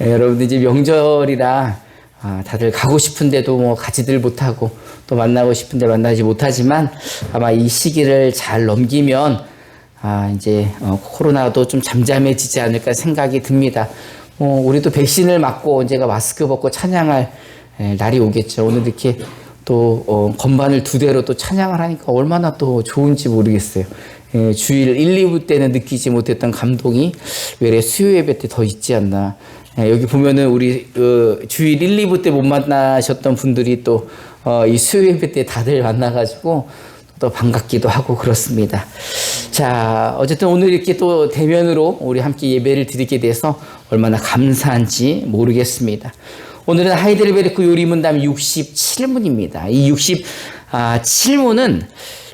여러분들 이제 명절이라 다들 가고 싶은데도 뭐 가지들 못하고 또 만나고 싶은데 만나지 못하지만 아마 이 시기를 잘 넘기면 이제 코로나도 좀 잠잠해지지 않을까 생각이 듭니다. 우리도 백신을 맞고 언제가 마스크 벗고 찬양할 날이 오겠죠. 오늘 이렇게 또 건반을 2대로 또 찬양을 하니까 얼마나 또 좋은지 모르겠어요. 주일 1, 2부 때는 느끼지 못했던 감동이 외래 수요 예배 때 더 있지 않나. 여기 보면은 우리 주일 1, 2부 때 못 만나셨던 분들이 또 이 수요 예배 때 다들 만나가지고 또 반갑기도 하고 그렇습니다. 자, 어쨌든 오늘 이렇게 또 대면으로 우리 함께 예배를 드리게 돼서 얼마나 감사한지 모르겠습니다. 오늘은 하이델베르크 요리문답 67문입니다. 이 67문은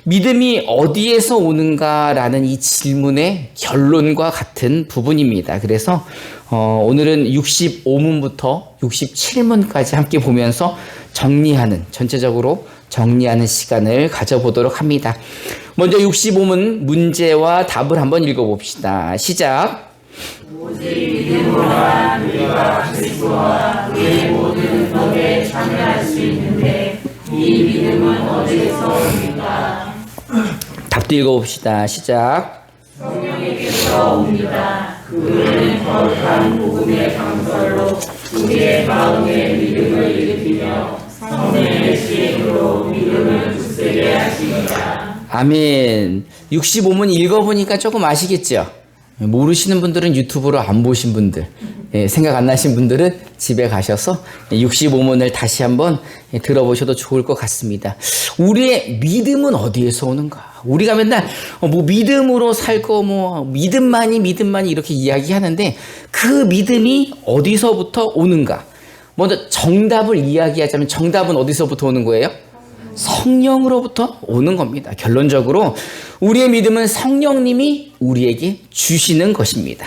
믿음이 어디에서 오는가라는 이 질문의 결론과 같은 부분입니다. 그래서 오늘은 65문부터 67문까지 함께 보면서 전체적으로 정리하는 시간을 가져보도록 합니다. 먼저 65문 문제와 답을 한번 읽어봅시다. 시작. 오직 믿음으로만 우리가 그리스도와 그의 모든 법에 참여할 수 있는데 이 믿음은 어디에서 옵니까? 답도 읽어봅시다. 시작. 성령에게서 옵니다. 그분은 거룩한 복음의 강설로 우리의 마음에 믿음을 일으키며 성령의 시행으로 믿음을 굳세게 하십니다. 아멘. 65문 읽어보니까 조금 아시겠죠? 모르시는 분들은 유튜브로 안 보신 분들, 생각 안 나신 분들은 집에 가셔서 65문을 다시 한번 들어보셔도 좋을 것 같습니다. 우리의 믿음은 어디에서 오는가? 우리가 맨날 뭐 믿음으로 살 거, 뭐 믿음만이 이렇게 이야기하는데 그 믿음이 어디서부터 오는가? 먼저 정답을 이야기하자면 정답은 어디서부터 오는 거예요? 성령으로부터 오는 겁니다. 결론적으로 우리의 믿음은 성령님이 우리에게 주시는 것입니다.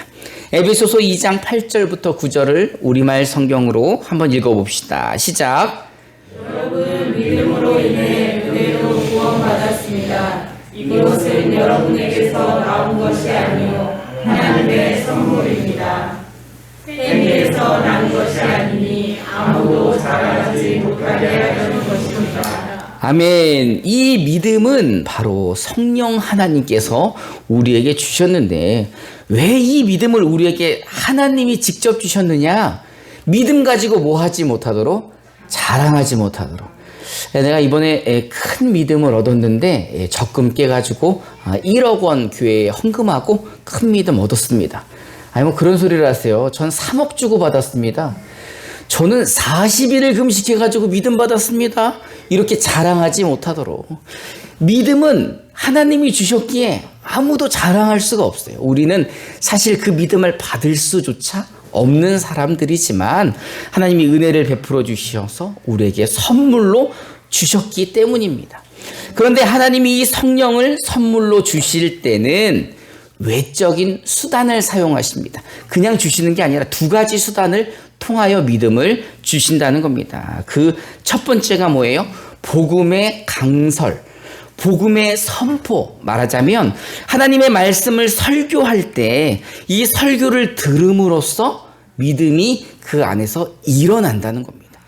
에베소서 2장 8절부터 9절을 우리말 성경으로 한번 읽어봅시다. 시작. 여러분은 믿음으로 인해 은혜로 구원받았습니다. 이것은 여러분에게서 나온 것이 아니요 하나님의 선물입니다. 행위에서 난 것이 아니니 아무도 자랑하지 못하게 하려는 것입니다. 아멘. 이 믿음은 바로 성령 하나님께서 우리에게 주셨는데 왜 이 믿음을 우리에게 하나님이 직접 주셨느냐? 믿음 가지고 뭐 하지 못하도록? 자랑하지 못하도록. 내가 이번에 큰 믿음을 얻었는데 적금 깨가지고 1억 원 교회에 헌금하고 큰 믿음 얻었습니다. 아니 뭐 그런 소리를 하세요. 전 3억 주고 받았습니다. 저는 40일을 금식해가지고 믿음 받았습니다. 이렇게 자랑하지 못하도록. 믿음은 하나님이 주셨기에 아무도 자랑할 수가 없어요. 우리는 사실 그 믿음을 받을 수조차 없는 사람들이지만 하나님이 은혜를 베풀어 주셔서 우리에게 선물로 주셨기 때문입니다. 그런데 하나님이 이 성령을 선물로 주실 때는 외적인 수단을 사용하십니다. 그냥 주시는 게 아니라 2가지 수단을 통하여 믿음을 주신다는 겁니다. 그 첫 번째가 뭐예요? 복음의 강설, 복음의 선포. 말하자면 하나님의 말씀을 설교할 때 이 설교를 들음으로써 믿음이 그 안에서 일어난다는 겁니다.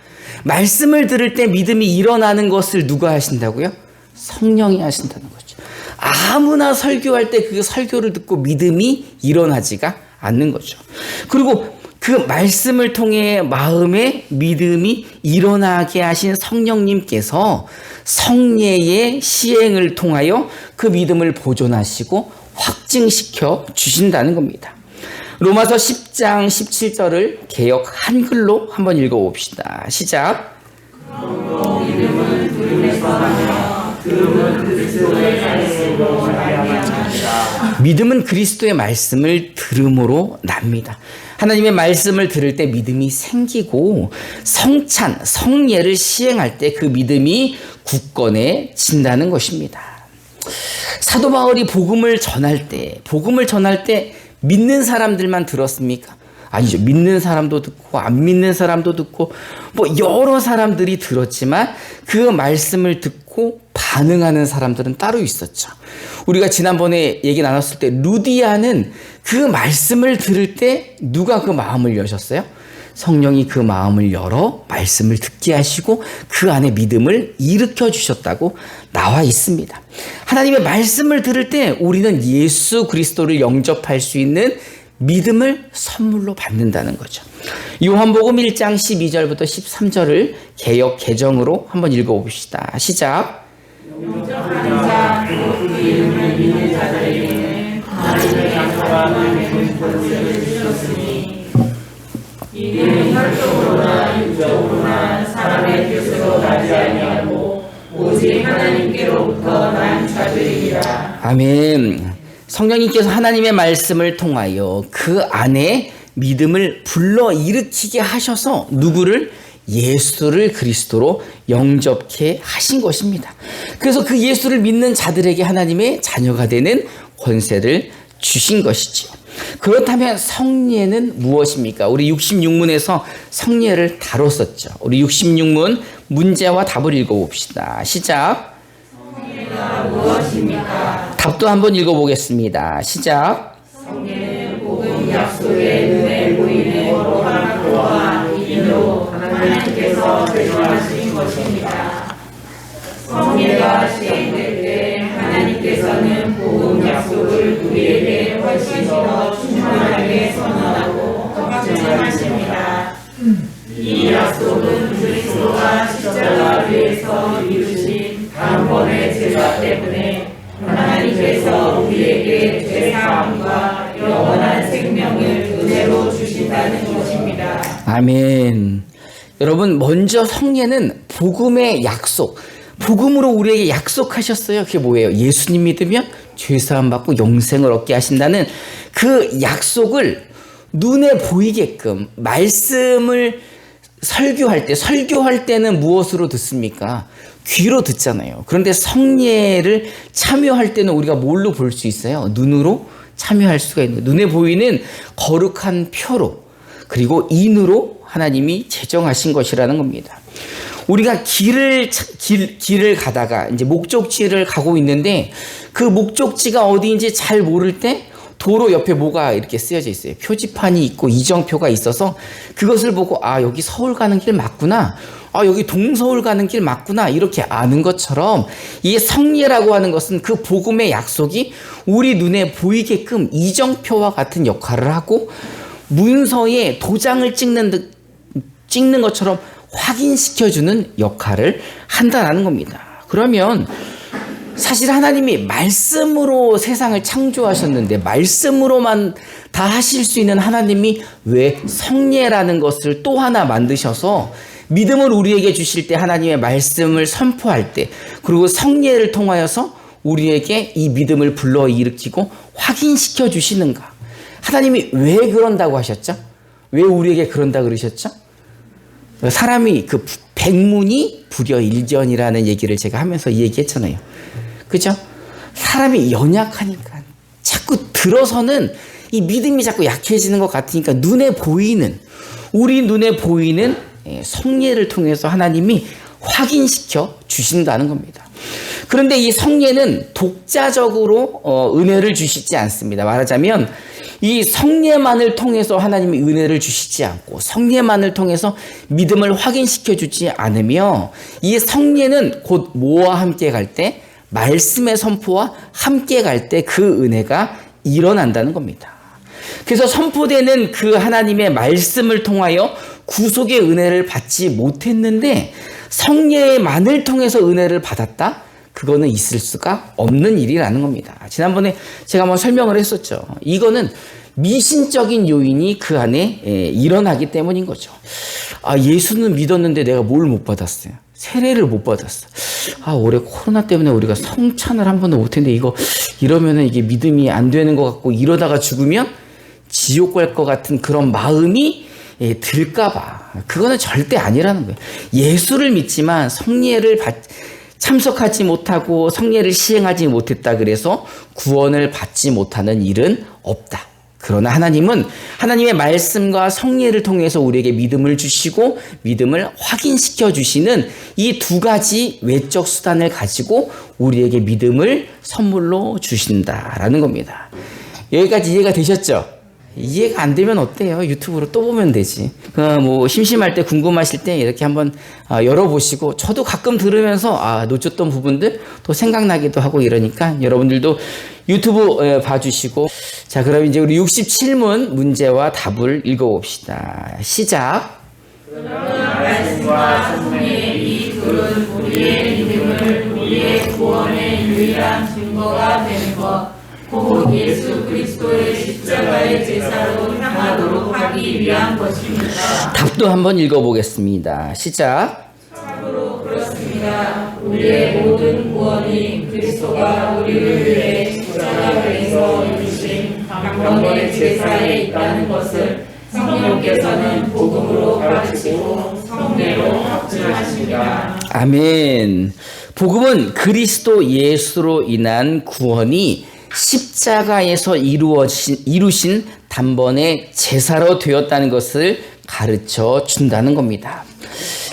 말씀을 들을 때 믿음이 일어나는 것을 누가 하신다고요? 성령이 하신다는 거죠. 아무나 설교할 때 그 설교를 듣고 믿음이 일어나지가 않는 거죠. 그리고 그 말씀을 통해 마음에 믿음이 일어나게 하신 성령님께서 성례의 시행을 통하여 그 믿음을 보존하시고 확증시켜 주신다는 겁니다. 로마서 10장 17절을 개역 한글로 한번 읽어봅시다. 시작. 믿음은 들음에서 나며 들음은 그리스도의 말씀으로 말미암습니다. 믿음은 그리스도의 말씀을 들음으로 납니다. 하나님의 말씀을 들을 때 믿음이 생기고 성찬, 성례를 시행할 때 그 믿음이 굳건해진다는 것입니다. 사도 바울이 복음을 전할 때 믿는 사람들만 들었습니까? 아니죠. 믿는 사람도 듣고 안 믿는 사람도 듣고 뭐 여러 사람들이 들었지만 그 말씀을 듣고 반응하는 사람들은 따로 있었죠. 우리가 지난번에 얘기 나눴을 때 루디아는 그 말씀을 들을 때 누가 그 마음을 여셨어요? 성령이 그 마음을 열어 말씀을 듣게 하시고 그 안에 믿음을 일으켜 주셨다고 나와 있습니다. 하나님의 말씀을 들을 때 우리는 예수 그리스도를 영접할 수 있는 믿음을 선물로 받는다는 거죠. 요한복음 1장 12절부터 13절을 개역 개정으로 한번 읽어봅시다. 시작. 영접하는 자, 그 이름을 믿는 자들에게는 하나님의 약속과 믿음의 권세를 주셨으니 이는 혈통으로나 육적으로나 사람의 뜻으로 나지 아니하고 오직 하나님께로부터 난 자들이니라. 아멘. 성령님께서 하나님의 말씀을 통하여 그 안에 믿음을 불러일으키게 하셔서 누구를? 예수를 그리스도로 영접케 하신 것입니다. 그래서 그 예수를 믿는 자들에게 하나님의 자녀가 되는 권세를 주신 것이죠. 그렇다면 성례는 무엇입니까? 우리 66문에서 성례를 다뤘었죠. 우리 66문 문제와 답을 읽어봅시다. 시작. 성례가 무엇입니까? 답도 한번 읽어보겠습니다. 시작. 성례는 복음 약속의 눈에 보이는 거룩함과 인으로 하나님께서 결정하신 것입니다. 성례가 시행될 때 하나님께서는 복음 약속을 우리에게 훨씬 더 충만하게 선언하고 확증하십니다. 이 약속은 그리스도가 십자가 위에서 이루신 단번의 제사 때문에 하나님께서 우리에게 죄사함과 영원한 생명을 은혜로 주신다는 것입니다. 아멘. 여러분, 먼저 성례는 복음의 약속, 복음으로 우리에게 약속하셨어요. 그게 뭐예요? 예수님 믿으면 죄사함 받고 영생을 얻게 하신다는 그 약속을 눈에 보이게끔 말씀을 설교할 때는 무엇으로 듣습니까? 귀로 듣잖아요. 그런데 성례를 참여할 때는 우리가 뭘로 볼 수 있어요? 눈으로 참여할 수가 있는, 눈에 보이는 거룩한 표로, 그리고 인으로 하나님이 제정하신 것이라는 겁니다. 우리가 길을 가다가 이제 목적지를 가고 있는데 그 목적지가 어디인지 잘 모를 때 도로 옆에 뭐가 이렇게 쓰여져 있어요. 표지판이 있고 이정표가 있어서 그것을 보고 아, 여기 서울 가는 길 맞구나. 아, 여기 동서울 가는 길 맞구나. 이렇게 아는 것처럼 이 성례라고 하는 것은 그 복음의 약속이 우리 눈에 보이게끔 이정표와 같은 역할을 하고 문서에 도장을 찍는 것처럼 확인시켜주는 역할을 한다는 겁니다. 그러면 사실 하나님이 말씀으로 세상을 창조하셨는데 말씀으로만 다 하실 수 있는 하나님이 왜 성례라는 것을 또 하나 만드셔서 믿음을 우리에게 주실 때 하나님의 말씀을 선포할 때 그리고 성례를 통하여서 우리에게 이 믿음을 불러일으키고 확인시켜 주시는가? 하나님이 왜 그런다고 하셨죠? 왜 우리에게 그런다 그러셨죠? 사람이 그 백문이 불여일견이라는 얘기를 제가 하면서 얘기했잖아요. 그죠? 사람이 연약하니까 자꾸 들어서는 이 믿음이 자꾸 약해지는 것 같으니까 우리 눈에 보이는 성례를 통해서 하나님이 확인시켜 주신다는 겁니다. 그런데 이 성례는 독자적으로 은혜를 주시지 않습니다. 말하자면 이 성례만을 통해서 하나님이 은혜를 주시지 않고 성례만을 통해서 믿음을 확인시켜 주지 않으며 이 성례는 곧 뭐와 함께 갈 때? 말씀의 선포와 함께 갈 때 그 은혜가 일어난다는 겁니다. 그래서 선포되는 그 하나님의 말씀을 통하여 구속의 은혜를 받지 못했는데 성례만을 통해서 은혜를 받았다? 그거는 있을 수가 없는 일이라는 겁니다. 지난번에 제가 한번 설명을 했었죠. 이거는 미신적인 요인이 그 안에 일어나기 때문인 거죠. 아, 예수는 믿었는데 내가 뭘 못 받았어요? 세례를 못 받았어. 아, 올해 코로나 때문에 우리가 성찬을 한 번도 못 했는데 이러면은 이게 믿음이 안 되는 것 같고 이러다가 죽으면 지옥 갈 것 같은 그런 마음이 들까봐. 그거는 절대 아니라는 거예요. 예수를 믿지만 성례를 참석하지 못하고 성례를 시행하지 못했다 그래서 구원을 받지 못하는 일은 없다. 그러나 하나님은 하나님의 말씀과 성례를 통해서 우리에게 믿음을 주시고 믿음을 확인시켜 주시는 이 두 가지 외적 수단을 가지고 우리에게 믿음을 선물로 주신다라는 겁니다. 여기까지 이해가 되셨죠? 이해가 안 되면 어때요? 유튜브로 또 보면 되지. 뭐 심심할 때 궁금하실 때 이렇게 한번 열어보시고, 저도 가끔 들으면서 놓쳤던 부분들 또 생각나기도 하고 이러니까 여러분들도 유튜브 봐주시고. 자, 그럼 이제 우리 67문 문제와 답을 읽어봅시다. 시작. 그러나 말씀과 성령의 이 둘은 우리의 믿음을 우리의 구원의 유일한 증거가 되는 것, 곧 예수 그리스도의 십자가의 제사로 향하도록 하기 위한 것입니다. 답도 한번 읽어보겠습니다. 시작. 참으로 그렇습니다. 우리의 모든 구원이 그리스도가 우리를 위해 십자가에서 이루신 단번의 제사에 있다는 것을 성령께서는 복음으로 가르치고 성례로 확증하십니다. 아멘. 복음은 그리스도 예수로 인한 구원이 십자가에서 이루신 단번의 제사로 되었다는 것을 가르쳐 준다는 겁니다.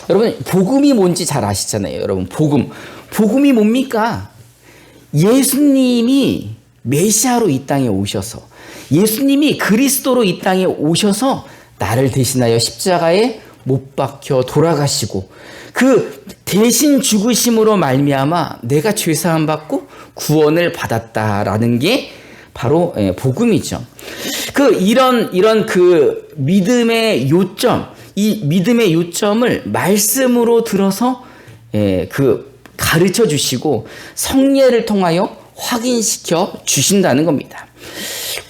여러분, 복음이 뭔지 잘 아시잖아요. 여러분, 복음이 뭡니까? 예수님이 메시아로 이 땅에 오셔서, 예수님이 그리스도로 이 땅에 오셔서 나를 대신하여 십자가에 못 박혀 돌아가시고, 그 대신 죽으심으로 말미암아 내가 죄사함 받고 구원을 받았다라는 게 바로 복음이죠. 이런 그 믿음의 요점, 이 믿음의 요점을 말씀으로 들어서 가르쳐 주시고 성례를 통하여 확인시켜 주신다는 겁니다.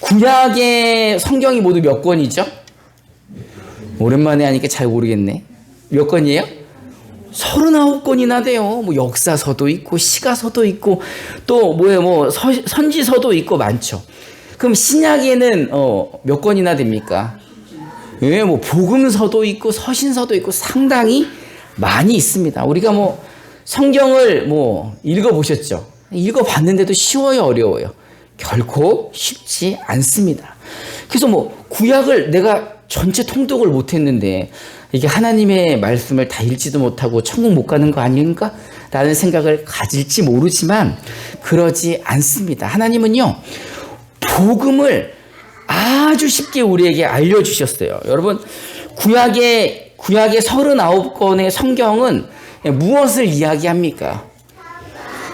구약의 성경이 모두 몇 권이죠? 오랜만에 하니까 잘 모르겠네. 몇 권이에요? 39권이나 돼요. 뭐 역사서도 있고 시가서도 있고 또 선지서도 있고 많죠. 그럼 신약에는 몇 권이나 됩니까? 예, 뭐 복음서도 있고 서신서도 있고 상당히 많이 있습니다. 우리가 성경을 읽어보셨죠? 읽어봤는데도 쉬워요, 어려워요? 결코 쉽지 않습니다. 그래서 구약을 내가 전체 통독을 못했는데 이게 하나님의 말씀을 다 읽지도 못하고 천국 못 가는 거 아닌가? 라는 생각을 가질지 모르지만 그러지 않습니다. 하나님은요, 복음을 아주 쉽게 우리에게 알려주셨어요. 여러분, 구약의 39권의 성경은 무엇을 이야기합니까?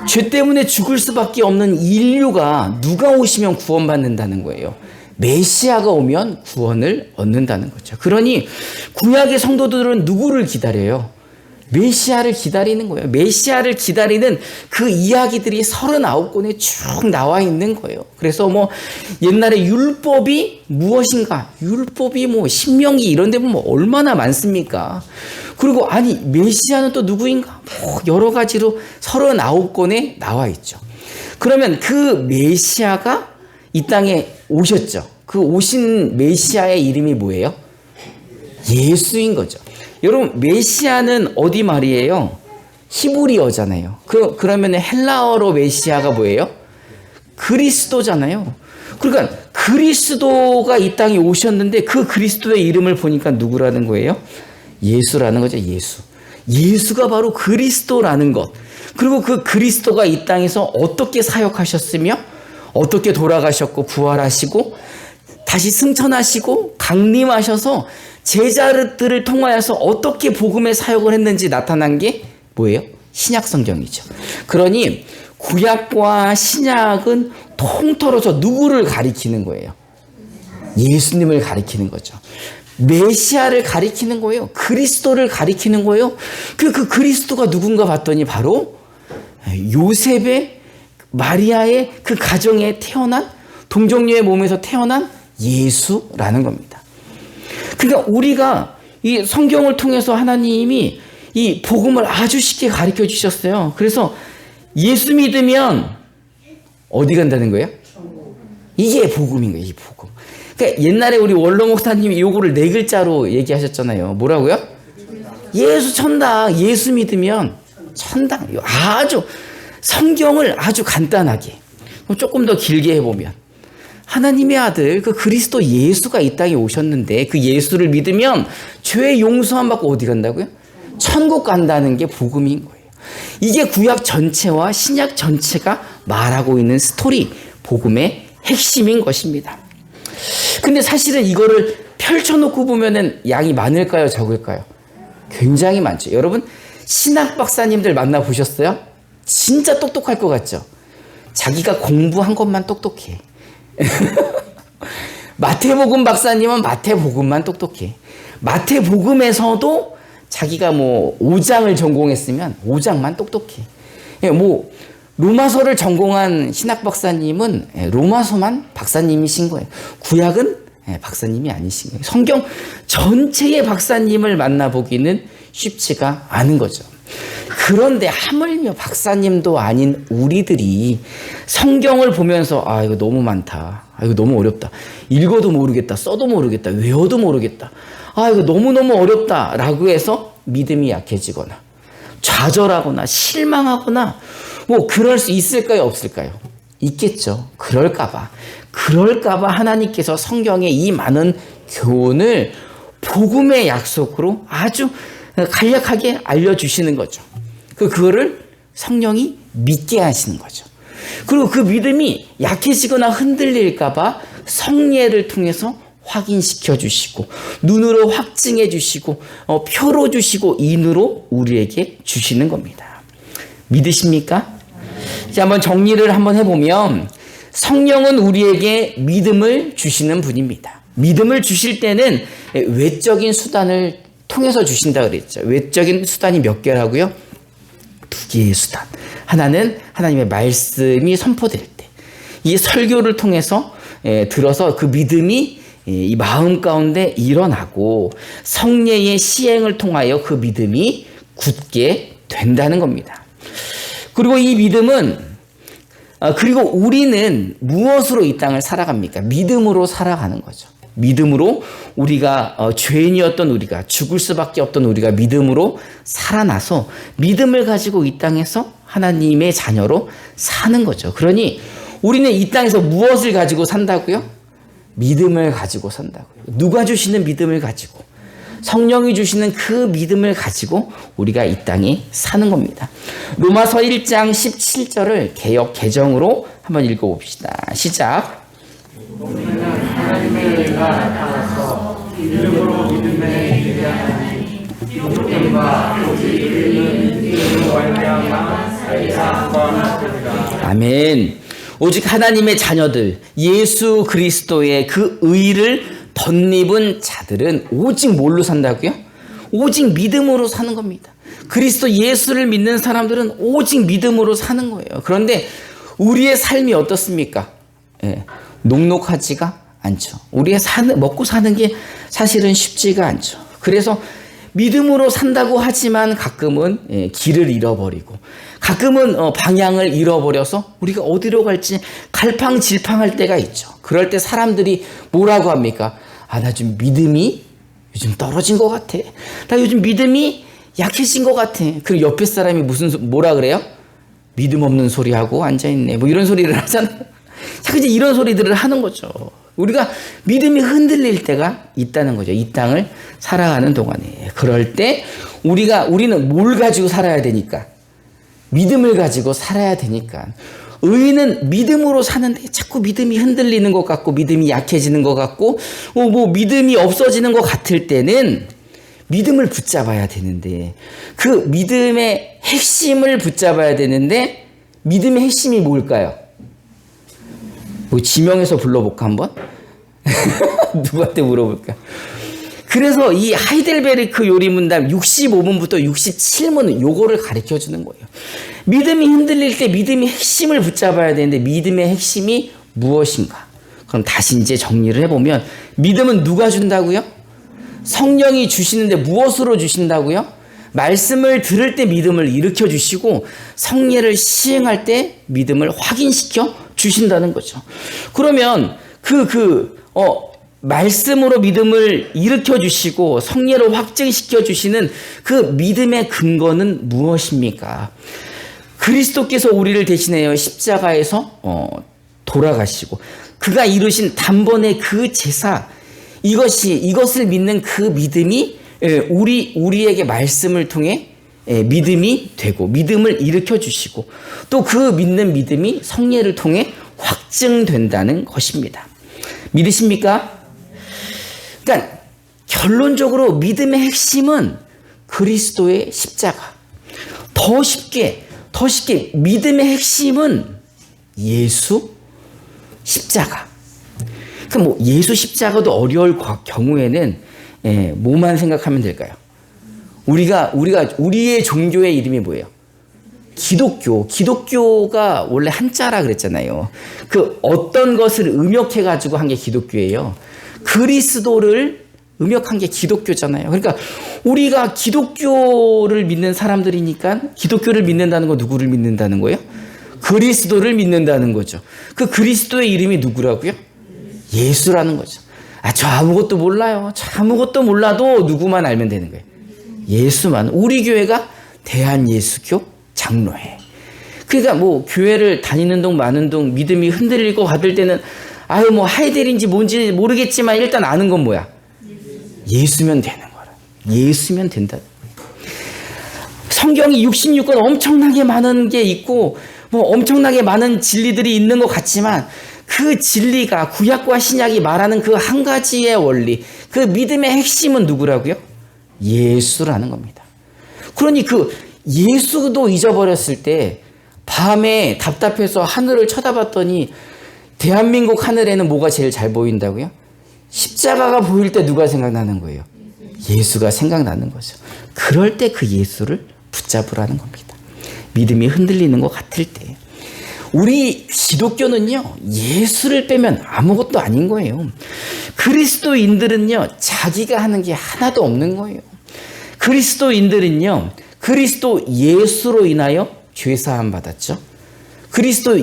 죄 때문에 죽을 수밖에 없는 인류가 누가 오시면 구원받는다는 거예요. 메시아가 오면 구원을 얻는다는 거죠. 그러니 구약의 성도들은 누구를 기다려요? 메시아를 기다리는 거예요. 메시아를 기다리는 그 이야기들이 39권에 쭉 나와 있는 거예요. 그래서 옛날에 율법이 무엇인가? 율법이 신명기 이런 데 보면 얼마나 많습니까? 그리고 메시아는 또 누구인가? 여러 가지로 39권에 나와 있죠. 그러면 그 메시아가 이 땅에 오셨죠. 그 오신 메시아의 이름이 뭐예요? 예수인 거죠. 여러분, 메시아는 어디 말이에요? 히브리어잖아요. 그러면 헬라어로 메시아가 뭐예요? 그리스도잖아요. 그러니까 그리스도가 이 땅에 오셨는데 그 그리스도의 이름을 보니까 누구라는 거예요? 예수라는 거죠. 예수가 바로 그리스도라는 것. 그리고 그 그리스도가 이 땅에서 어떻게 사역하셨으며 어떻게 돌아가셨고 부활하시고 다시 승천하시고 강림하셔서 제자들을 통하여서 어떻게 복음의 사역을 했는지 나타난 게 뭐예요? 신약 성경이죠. 그러니 구약과 신약은 통틀어서 누구를 가리키는 거예요? 예수님을 가리키는 거죠. 메시아를 가리키는 거예요. 그리스도를 가리키는 거예요. 그 그리스도가 누군가 봤더니 바로 요셉의 마리아의 그 가정에 태어난 동정녀의 몸에서 태어난 예수라는 겁니다. 그러니까 우리가 이 성경을 통해서 하나님이 이 복음을 아주 쉽게 가르쳐 주셨어요. 그래서 예수 믿으면 어디 간다는 거예요? 이게 복음인 거예요. 이 복음. 그러니까 옛날에 우리 원로 목사님이 요거를 4글자로 얘기하셨잖아요. 뭐라고요? 예수 천당. 예수 믿으면 천당. 아주 성경을 아주 간단하게 조금 더 길게 해보면 하나님의 아들 그 그리스도 예수가 이 땅에 오셨는데 그 예수를 믿으면 죄 용서함 받고 어디 간다고요? 천국 간다는 게 복음인 거예요. 이게 구약 전체와 신약 전체가 말하고 있는 스토리, 복음의 핵심인 것입니다. 근데 사실은 이거를 펼쳐놓고 보면은 양이 많을까요? 적을까요? 굉장히 많죠. 여러분, 신학 박사님들 만나보셨어요? 진짜 똑똑할 것 같죠? 자기가 공부한 것만 똑똑해. 마태복음 박사님은 마태복음만 똑똑해. 마태복음에서도 자기가 뭐 5장을 전공했으면 5장만 똑똑해. 뭐 로마서를 전공한 신학 박사님은 로마서만 박사님이신 거예요. 구약은 박사님이 아니신 거예요. 성경 전체의 박사님을 만나보기는 쉽지가 않은 거죠. 그런데 하물며 박사님도 아닌 우리들이 성경을 보면서 아, 이거 너무 많다. 아, 이거 너무 어렵다. 읽어도 모르겠다. 써도 모르겠다. 외워도 모르겠다. 아, 이거 너무너무 어렵다. 라고 해서 믿음이 약해지거나 좌절하거나 실망하거나 뭐 그럴 수 있을까요? 없을까요? 있겠죠. 그럴까봐 하나님께서 성경에 이 많은 교훈을 복음의 약속으로 아주 간략하게 알려주시는 거죠. 그거를 성령이 믿게 하시는 거죠. 그리고 그 믿음이 약해지거나 흔들릴까봐 성례를 통해서 확인시켜 주시고 눈으로 확증해 주시고 표로 주시고 인으로 우리에게 주시는 겁니다. 믿으십니까? 자, 한번 정리를 한번 해보면 성령은 우리에게 믿음을 주시는 분입니다. 믿음을 주실 때는 외적인 수단을 통해서 주신다 그랬죠. 외적인 수단이 몇 개라고요? 2개의 수단. 하나는 하나님의 말씀이 선포될 때, 이 설교를 통해서 들어서 그 믿음이 이 마음 가운데 일어나고 성례의 시행을 통하여 그 믿음이 굳게 된다는 겁니다. 그리고 이 믿음은 그리고 우리는 무엇으로 이 땅을 살아갑니까? 믿음으로 살아가는 거죠. 믿음으로 우리가 죄인이었던 우리가 죽을 수밖에 없던 우리가 믿음으로 살아나서 믿음을 가지고 이 땅에서 하나님의 자녀로 사는 거죠. 그러니 우리는 이 땅에서 무엇을 가지고 산다고요? 믿음을 가지고 산다고요. 누가 주시는 믿음을 가지고 성령이 주시는 그 믿음을 가지고 우리가 이 땅에 사는 겁니다. 로마서 1장 17절을 개역 개정으로 한번 읽어봅시다. 시작. 우리는 하나님의 은혜가 나타나서 이름으로 믿음에 이르하니 기독됨과 오직 이르는 이름으로 말미암아 살리사 구원하리라. 아멘. 오직 하나님의 자녀들, 예수 그리스도의 그 의를 덧입은 자들은 오직 뭘로 산다고요? 오직 믿음으로 사는 겁니다. 그리스도 예수를 믿는 사람들은 오직 믿음으로 사는 거예요. 그런데 우리의 삶이 어떻습니까? 녹록하지가 않죠. 우리가 먹고 사는 게 사실은 쉽지가 않죠. 그래서 믿음으로 산다고 하지만 가끔은 길을 잃어버리고 가끔은 방향을 잃어버려서 우리가 어디로 갈지 갈팡질팡할 때가 있죠. 그럴 때 사람들이 뭐라고 합니까? 아, 나 좀 믿음이 요즘 떨어진 것 같아. 나 요즘 믿음이 약해진 것 같아. 그리고 옆에 사람이 뭐라 그래요? 믿음 없는 소리 하고 앉아있네. 뭐 이런 소리를 하잖아요. 자꾸 이제 이런 소리들을 하는 거죠. 우리가 믿음이 흔들릴 때가 있다는 거죠. 이 땅을 살아가는 동안에. 그럴 때 우리는 뭘 가지고 살아야 되니까? 믿음을 가지고 살아야 되니까. 의인은 믿음으로 사는데 자꾸 믿음이 흔들리는 것 같고 믿음이 약해지는 것 같고 뭐 믿음이 없어지는 것 같을 때는 믿음을 붙잡아야 되는데 그 믿음의 핵심을 붙잡아야 되는데 믿음의 핵심이 뭘까요? 뭐 지명해서 불러볼까 한번? 누구한테 물어볼까? 그래서 이 하이델베르크 요리문답 65문부터 67문은 요거를 가르쳐 주는 거예요. 믿음이 흔들릴 때 믿음의 핵심을 붙잡아야 되는데 믿음의 핵심이 무엇인가? 그럼 다시 이제 정리를 해보면 믿음은 누가 준다고요? 성령이 주시는데 무엇으로 주신다고요? 말씀을 들을 때 믿음을 일으켜 주시고 성례를 시행할 때 믿음을 확인시켜 주신다는 거죠. 그러면 말씀으로 믿음을 일으켜 주시고 성례로 확증시켜 주시는 그 믿음의 근거는 무엇입니까? 그리스도께서 우리를 대신하여 십자가에서 돌아가시고 그가 이루신 단번의 그 제사 이것을 믿는 그 믿음이 우리에게 말씀을 통해 믿음이 되고 믿음을 일으켜 주시고 또 그 믿는 믿음이 성례를 통해 확증된다는 것입니다. 믿으십니까? 그러니까 결론적으로 믿음의 핵심은 그리스도의 십자가. 더 쉽게 믿음의 핵심은 예수 십자가. 그럼 뭐 예수 십자가도 어려울 경우에는 뭐만 생각하면 될까요? 우리의 종교의 이름이 뭐예요? 기독교가 원래 한자라 그랬잖아요. 그 어떤 것을 음역해가지고 한 게 기독교예요. 그리스도를 음역한 게 기독교잖아요. 그러니까 우리가 기독교를 믿는 사람들이니까 기독교를 믿는다는 거 누구를 믿는다는 거예요? 그리스도를 믿는다는 거죠. 그 그리스도의 이름이 누구라고요? 예수라는 거죠. 저 아무것도 몰라요. 저 아무것도 몰라도 누구만 알면 되는 거예요. 예수만. 우리 교회가 대한예수교 장로회. 그러니까 뭐 교회를 다니는 동 마는 동 믿음이 흔들리고 받을 때는 뭐 하이델인지 뭔지 모르겠지만 일단 아는 건 뭐야? 예수면 되는 거라. 예수면 된다. 성경이 66권 엄청나게 많은 게 있고 뭐 엄청나게 많은 진리들이 있는 것 같지만 그 진리가 구약과 신약이 말하는 그 한 가지의 원리, 그 믿음의 핵심은 누구라고요? 예수라는 겁니다. 그러니 그 예수도 잊어버렸을 때 밤에 답답해서 하늘을 쳐다봤더니 대한민국 하늘에는 뭐가 제일 잘 보인다고요? 십자가가 보일 때 누가 생각나는 거예요? 예수가 생각나는 거죠. 그럴 때 그 예수를 붙잡으라는 겁니다. 믿음이 흔들리는 것 같을 때. 우리 기독교는요, 예수를 빼면 아무것도 아닌 거예요. 그리스도인들은요, 자기가 하는 게 하나도 없는 거예요. 그리스도인들은요, 그리스도 예수로 인하여 죄사함 받았죠. 그리스도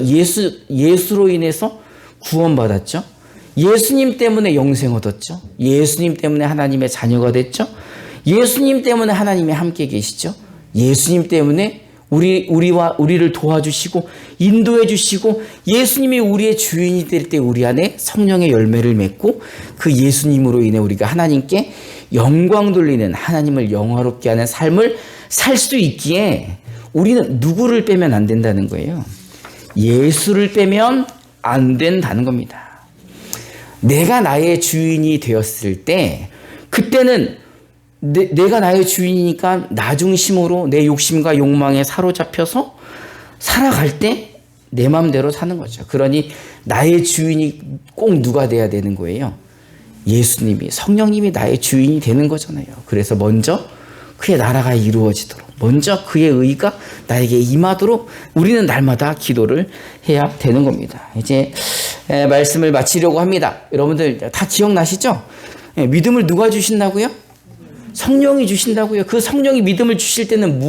예수로 인해서 구원받았죠. 예수님 때문에 영생 얻었죠. 예수님 때문에 하나님의 자녀가 됐죠. 예수님 때문에 하나님이 함께 계시죠. 예수님 때문에 우리를 도와주시고 인도해 주시고 예수님이 우리의 주인이 될 때 우리 안에 성령의 열매를 맺고 그 예수님으로 인해 우리가 하나님께 영광 돌리는 하나님을 영화롭게 하는 삶을 살 수 있기에 우리는 누구를 빼면 안 된다는 거예요. 예수를 빼면 안 된다는 겁니다. 내가 나의 주인이 되었을 때 그때는 내가 나의 주인이니까 나 중심으로 내 욕심과 욕망에 사로잡혀서 살아갈 때 내 마음대로 사는 거죠. 그러니 나의 주인이 꼭 누가 돼야 되는 거예요? 예수님이, 성령님이 나의 주인이 되는 거잖아요. 그래서 먼저 그의 나라가 이루어지도록, 먼저 그의 의가 나에게 임하도록 우리는 날마다 기도를 해야 되는 겁니다. 이제 말씀을 마치려고 합니다. 여러분들 다 기억나시죠? 믿음을 누가 주신다고요? 성령이 주신다고요. 그 성령이 믿음을 주실 때는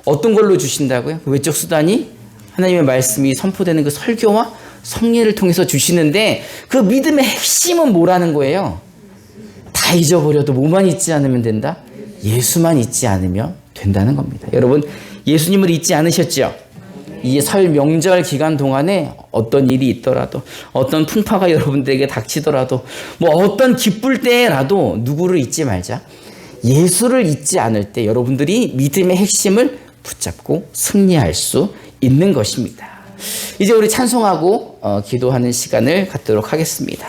어떤 걸로 주신다고요? 그 외적 수단이 하나님의 말씀이 선포되는 그 설교와 성례를 통해서 주시는데 그 믿음의 핵심은 뭐라는 거예요? 다 잊어버려도 뭐만 잊지 않으면 된다? 예수만 잊지 않으면 된다는 겁니다. 여러분, 예수님을 잊지 않으셨죠? 이 설 명절 기간 동안에 어떤 일이 있더라도, 어떤 풍파가 여러분들에게 닥치더라도, 뭐 어떤 기쁠 때라도 누구를 잊지 말자. 예수를 잊지 않을 때 여러분들이 믿음의 핵심을 붙잡고 승리할 수 있는 것입니다. 이제 우리 찬송하고 기도하는 시간을 갖도록 하겠습니다.